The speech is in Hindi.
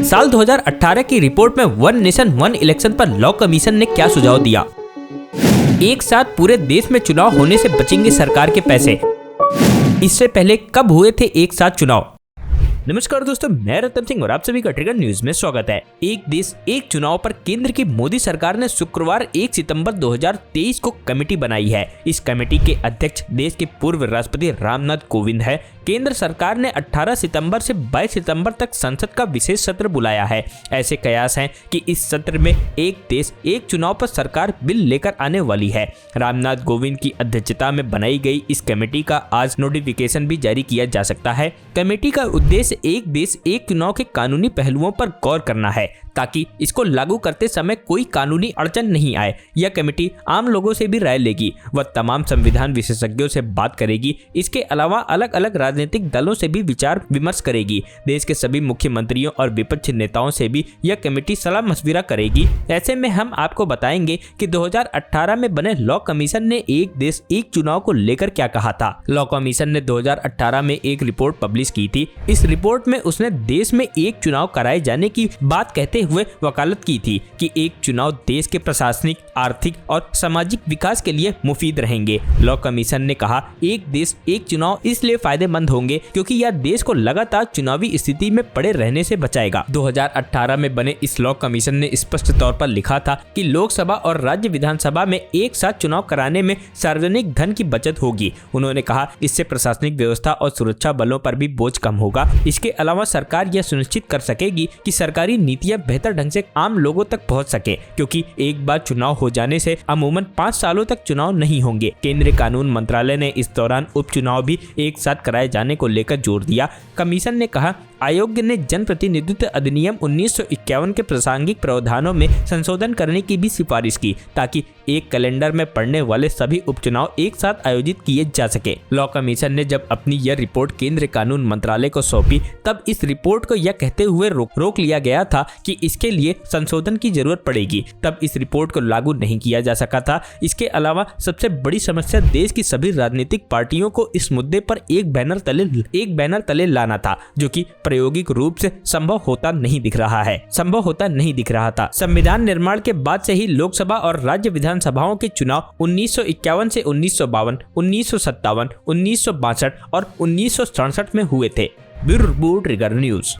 साल 2018 की रिपोर्ट में वन नेशन वन इलेक्शन पर लॉ कमीशन ने क्या सुझाव दिया। एक साथ पूरे देश में चुनाव होने से बचेंगे सरकार के पैसे। इससे पहले कब हुए थे एक साथ चुनाव। नमस्कार दोस्तों, मैं रतन सिंह और आप सभी का ट्रिगर न्यूज में स्वागत है। एक देश एक चुनाव पर केंद्र की मोदी सरकार ने शुक्रवार 1 सितंबर 2023 को कमेटी बनाई है। इस कमेटी के अध्यक्ष देश के पूर्व राष्ट्रपति रामनाथ कोविंद है। केंद्र सरकार ने 18 सितंबर से 22 सितंबर तक संसद का विशेष सत्र बुलाया है। ऐसे कयास हैं कि इस सत्र में एक देश एक चुनाव पर सरकार बिल लेकर आने वाली है। रामनाथ कोविंद की अध्यक्षता में बनाई गई इस कमेटी का आज नोटिफिकेशन भी जारी किया जा सकता है। कमेटी का उद्देश्य एक देश एक चुनाव के कानूनी पहलुओं पर गौर करना है ताकि इसको लागू करते समय कोई कानूनी अड़चन नहीं आए। यह कमेटी आम लोगों से भी राय लेगी। वह तमाम संविधान विशेषज्ञों से बात करेगी। इसके अलावा अलग अलग राजनीतिक दलों से भी विचार विमर्श करेगी। देश के सभी मुख्यमंत्रियों और विपक्षी नेताओं से भी यह कमेटी सलाह मशविरा करेगी। ऐसे में हम आपको बताएंगे कि 2018 में बने लॉ कमीशन ने एक देश एक चुनाव को लेकर क्या कहा था। लॉ कमीशन ने 2018 में एक रिपोर्ट पब्लिश की थी। इस रिपोर्ट में उसने देश में एक चुनाव कराए जाने की बात कहते हुए वकालत की थी कि एक चुनाव देश के प्रशासनिक, आर्थिक और सामाजिक विकास के लिए मुफीद रहेंगे। लॉ कमीशन ने कहा, एक देश एक चुनाव इसलिए फायदेमंद होंगे क्योंकि यह देश को लगातार चुनावी स्थिति में पड़े रहने से बचाएगा। 2018 में बने इस लॉ कमीशन ने स्पष्ट तौर पर लिखा था कि लोकसभा और राज्य विधानसभा में एक साथ चुनाव कराने में सार्वजनिक धन की बचत होगी। उन्होंने कहा, इससे प्रशासनिक व्यवस्था और सुरक्षा बलों पर भी बोझ कम होगा। इसके अलावा सरकार यह सुनिश्चित कर सकेगी कि सरकारी नीतियां बेहतर ढंग से आम लोगों तक पहुंच सके, क्योंकि एक बार चुनाव हो जाने से अमूमन 5 सालों तक चुनाव नहीं होंगे। केंद्रीय कानून मंत्रालय ने इस दौरान उपचुनाव भी एक साथ कराए जाने को लेकर जोर दिया। कमीशन ने कहा, आयोग ने जनप्रतिनिधित्व अधिनियम 1951 के प्रासंगिक प्रावधानों में संशोधन करने की भी सिफारिश की ताकि एक कैलेंडर में पड़ने वाले सभी उपचुनाव एक साथ आयोजित किए जा सके। लॉ कमीशन ने जब अपनी यह रिपोर्ट केंद्रीय कानून मंत्रालय को सौंपी तब इस रिपोर्ट को यह कहते हुए रोक लिया गया था कि इसके लिए संशोधन की जरूरत पड़ेगी। तब इस रिपोर्ट को लागू नहीं किया जा सका था। इसके अलावा सबसे बड़ी समस्या देश की सभी राजनीतिक पार्टियों को इस मुद्दे पर एक बैनर तले लाना था, जो कि प्रायोगिक रूप से संभव होता नहीं दिख रहा था। संविधान निर्माण के बाद से ही लोकसभा और राज्य विधानसभाओं के चुनाव 1951 से 1952, 1957, 1962 और 1967 में हुए थे। Bureau report trigger news.